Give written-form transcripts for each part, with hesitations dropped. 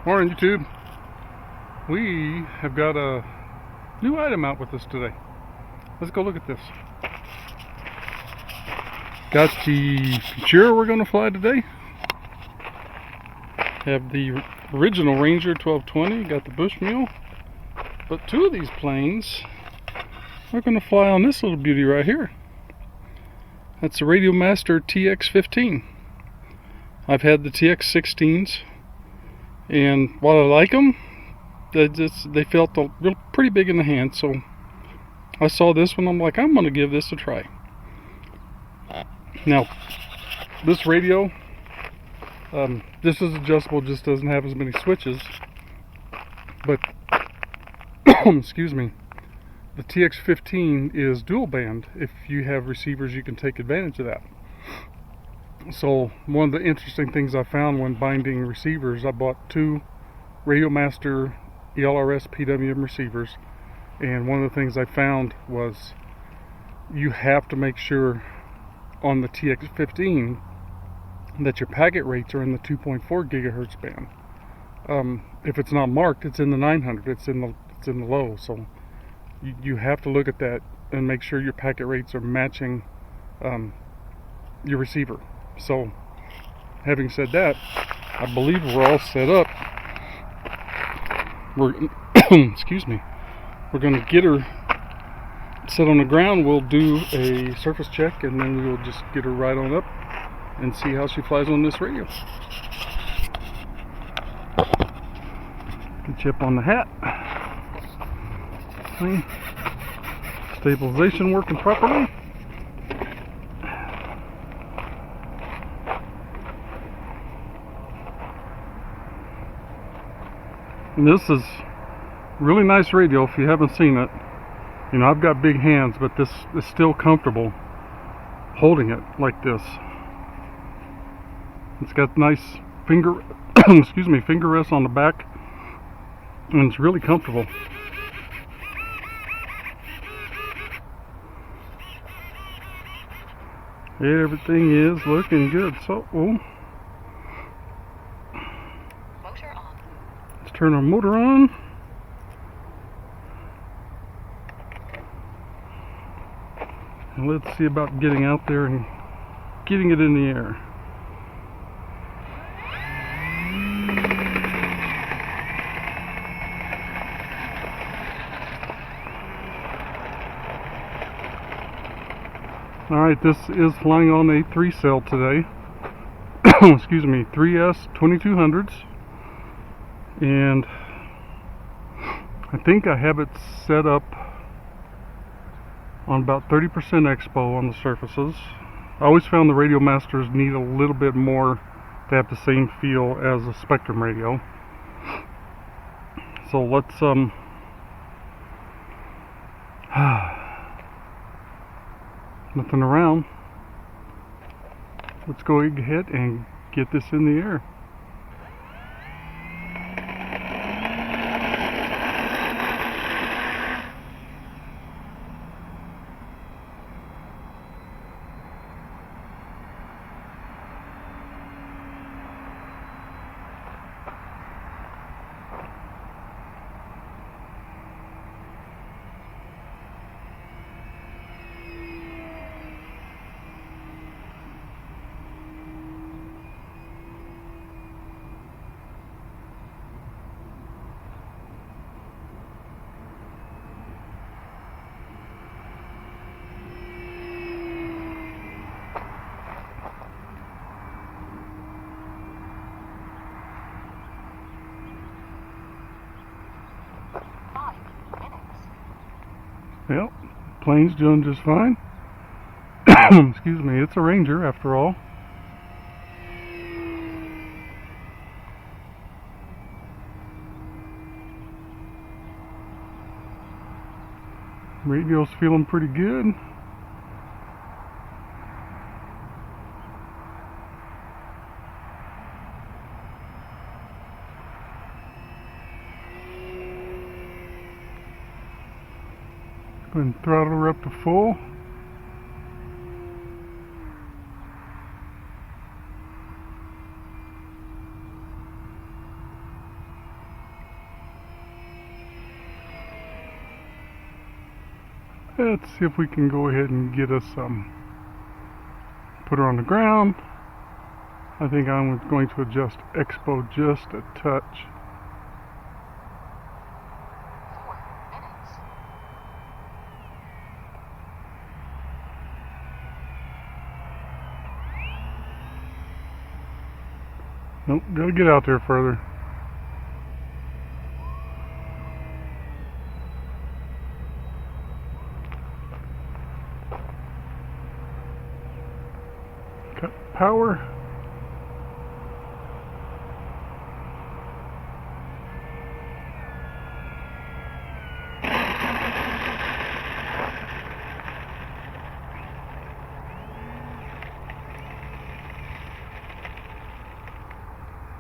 Morning, YouTube. We have got a new item out with us today. Let's go look at this. Got the Futura we're going to fly today. Have the original Ranger 1220. Got the Bushmule. But two of these planes we're going to fly on this little beauty right here. That's the Radiomaster TX15. I've had the TX16s, and while I like them, they felt pretty big in the hand. So I saw this one. I'm like, I'm going to give this a try. Now, this radio, this is adjustable. Just doesn't have as many switches. But excuse me, the TX15 is dual band. If you have receivers, you can take advantage of that. So one of the interesting things I found when binding receivers, I bought two Radiomaster ELRS PWM receivers, and one of the things I found was you have to make sure on the TX15 that your packet rates are in the 2.4 gigahertz band. If it's not marked, it's in the 900. It's in the low. So you have to look at that and make sure your packet rates are matching your receiver. So, having said that, I believe we're all set up. Excuse me. We're going to get her set on the ground. We'll do a surface check, and then we will just get her right on up and see how she flies on this radio. Get you up on the hat. Okay. Stabilization working properly. And this is really nice radio if you haven't seen it. You know, I've got big hands, but this is still comfortable holding it like this. It's got nice finger finger rests on the back, and it's really comfortable. Everything is looking good. So motor on. Let's turn our motor on. And let's see about getting out there and getting it in the air. Alright, this is flying on a 3-cell today. Excuse me, 3S 2200s. And I think I have it set up on about 30% expo on the surfaces. I always found the Radiomasters need a little bit more to have the same feel as a Spektrum radio. So let's nothing around. Let's go ahead and get this in the air. Well, plane's doing just fine. Excuse me, it's a Ranger after all. Radio's feeling pretty good. Go ahead and throttle her up to full. Let's see if we can go ahead and get us put her on the ground. I think I'm going to adjust expo just a touch. 4 minutes. Nope, gotta get out there further. Cut power.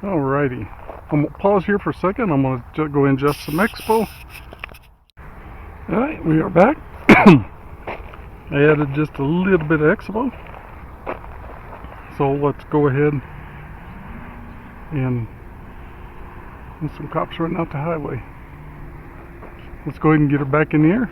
Alrighty, I'm gonna pause here for a second. I'm gonna go and adjust some expo. Alright, we are back. I added just a little bit of expo. So let's go ahead and there's some cops running out the highway. Let's go ahead and get her back in the air.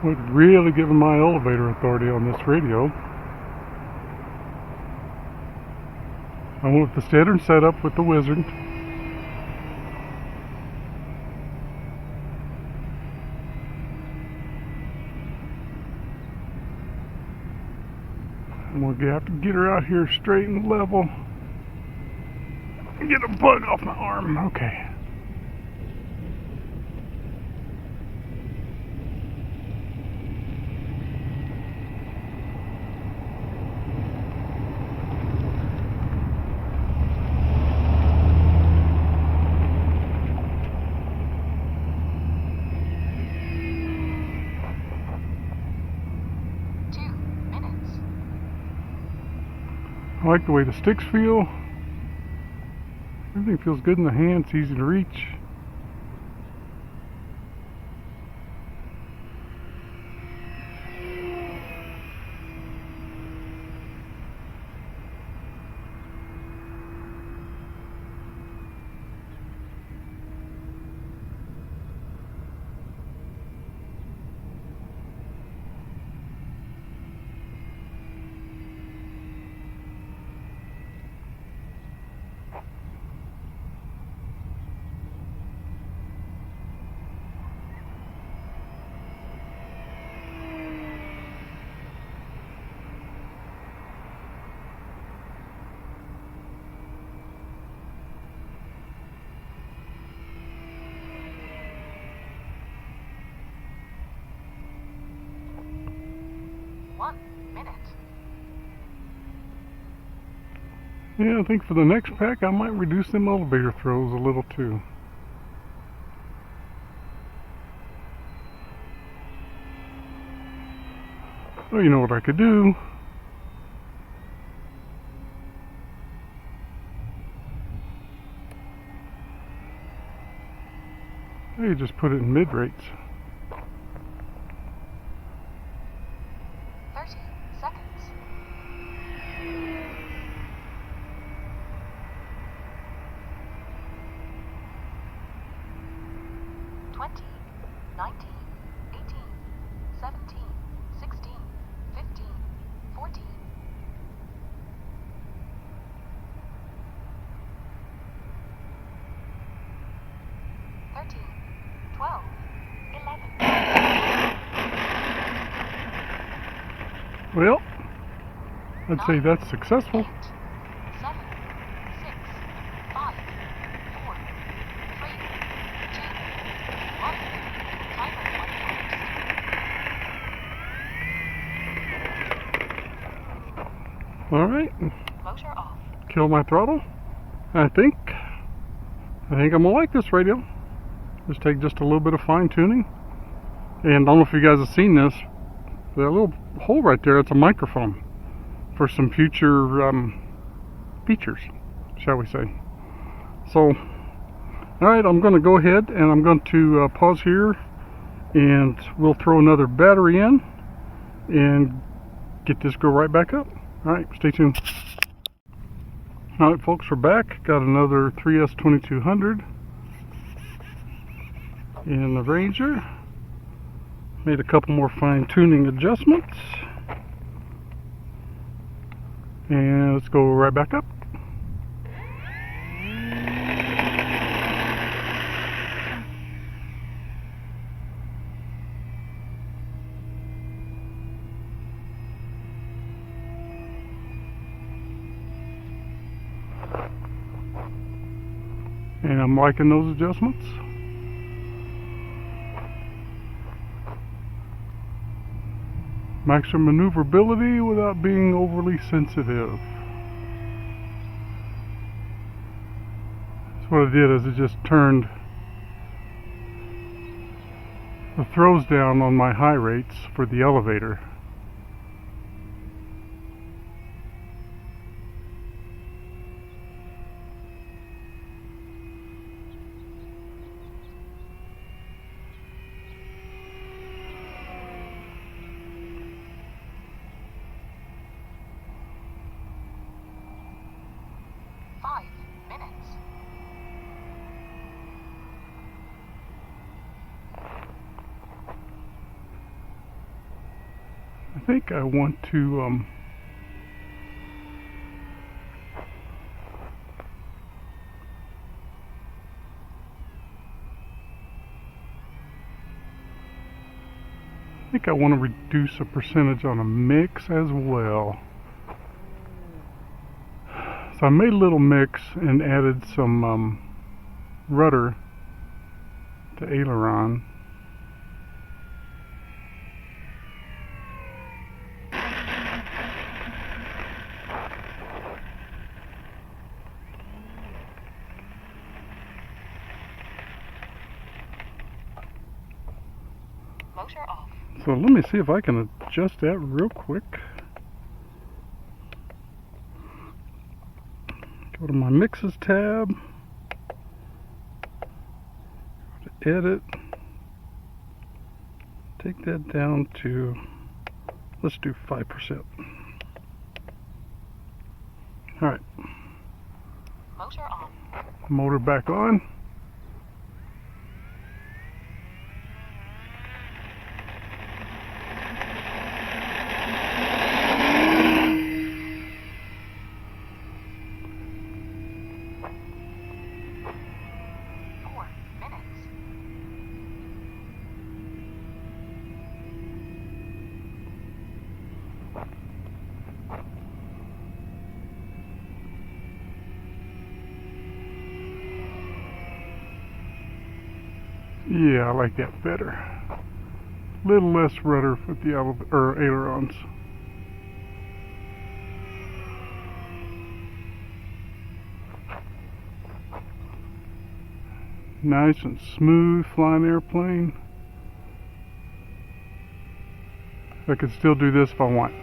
Would really give my elevator authority on this radio. I went with the standard setup with the Wizard. I'm going to have to get her out here straight and level. Get a bug off my arm. Okay. I like the way the sticks feel. Everything feels good in the hand. It's easy to reach. Yeah, I think for the next pack I might reduce them elevator throws a little too. Oh, you know what I could do? You just put it in mid rates. 30 seconds. 20, 19, 18, 17, 16, 15, 14. 13, 12, 11. Well, I'd say that's successful. 8, 7, 6, 5, 4, 3, 2, 1. Alright, Motor off. kill my throttle. I think I'm gonna like this radio. Just take just a little bit of fine tuning. And I don't know if you guys have seen this. That little hole right there, it's a microphone for some future features, shall we say. So, alright, I'm going to go ahead and I'm going to pause here, and we'll throw another battery in and get this girl right back up. Alright, stay tuned. Alright folks, we're back. Got another 3S2200 in the Ranger. Made a couple more fine tuning adjustments. And let's go right back up. And I'm liking those adjustments. Maximum maneuverability without being overly sensitive. So what I did is it just turned the throws down on my high rates for the elevator. I think I want to reduce a percentage on a mix as well. So I made a little mix and added some rudder to aileron. Motor off. So let me see if I can adjust that real quick. Go to my mixes tab, go to edit, take that down to, let's do 5%. Alright, Motor on. motor back on. Yeah, I like that better. Little less rudder with the ailerons. Nice and smooth flying airplane. I could still do this if I want.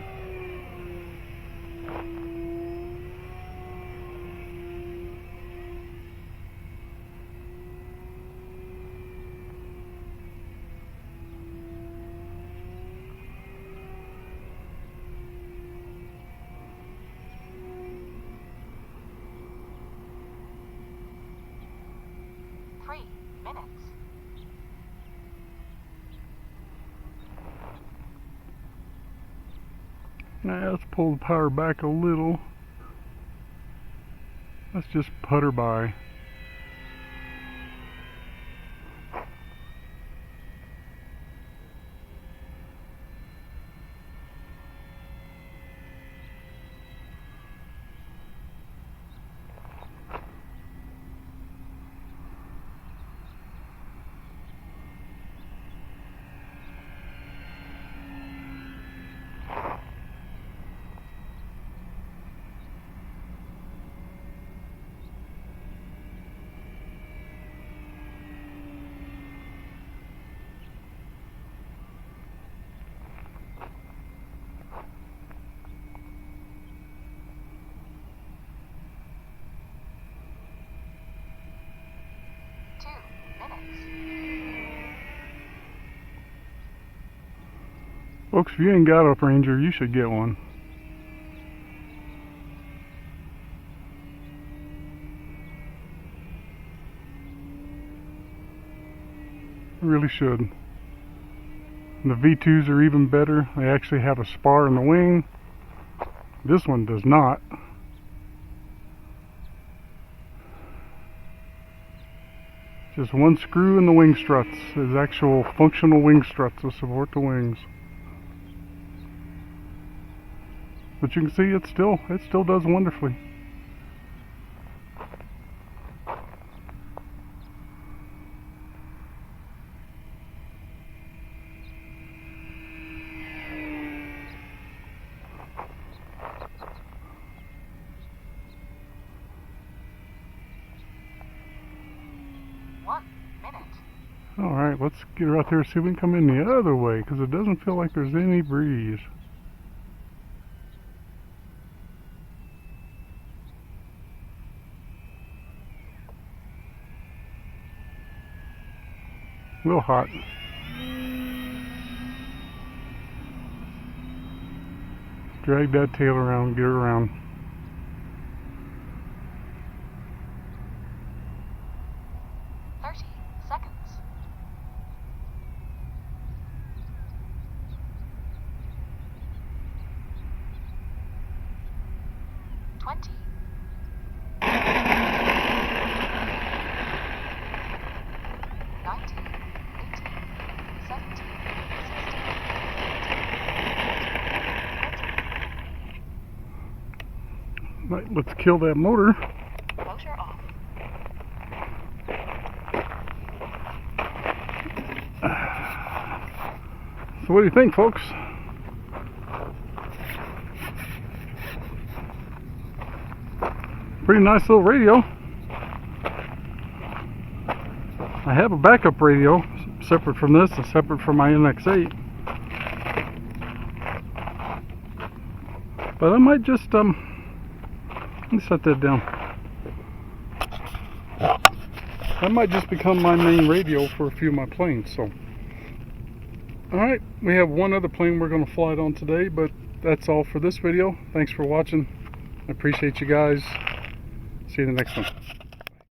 Now let's pull the power back a little. Let's just putter by. Folks, if you ain't got a Ranger, you should get one. You really should. And the V2s are even better. They actually have a spar in the wing. This one does not. Just one screw in the wing struts. There's actual functional wing struts to support the wings. But you can see it still does wonderfully. Alright, let's get her out there and see if we can come in the other way, because it doesn't feel like there's any breeze. A little hot. Drag that tail around, get her around. Right, let's kill that motor. Motor off. So what do you think, folks? Pretty nice little radio. I have a backup radio separate from this and separate from my NX8. But I might just let me set that down. That might just become my main radio for a few of my planes. So, alright, we have one other plane we're going to fly it on today, but that's all for this video. Thanks for watching. I appreciate you guys. See you in the next one.